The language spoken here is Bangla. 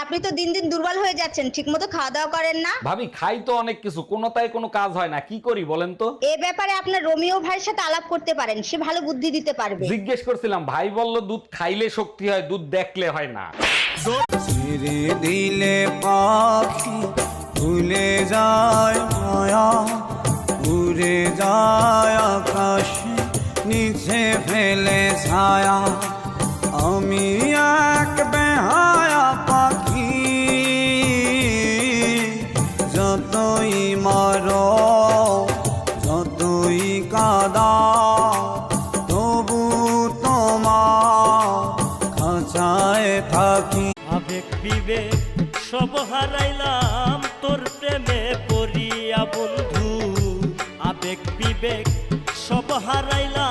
আপনি তো দিন দিন দুর্বল হয়ে যাচ্ছেন, ঠিকমতো খাওয়া দাওয়া করেন না। ভাবি খাই তো অনেক কিছু, কোনোটাই কোনো কাজ হয় না, কি করি বলেন তো? এ ব্যাপারে আপনার রোমিও ভাইয়ের সাথে আলাপ করতে পারেন, সে ভালো বুদ্ধি দিতে পারবে। জিজ্ঞেস করছিলাম, ভাই বলল দুধ খাইলে শক্তি হয়, দুধ দেখলে হয় না। ছেড়ে দিলে পাখি ভুলে যায় মায়া, উড়ে যায় আকাশে নিচে ফেলে ছায়া। আমি এক বেহায়া পাখি, যতই মারো যতই কাদা, তবু তোমার খাঁচায় থাকি। আবেগ বিবেক সব হারাইলাম তোর প্রেমে পড়িয়া বন্ধু, আবেগ বিবেক সব হারাইলাম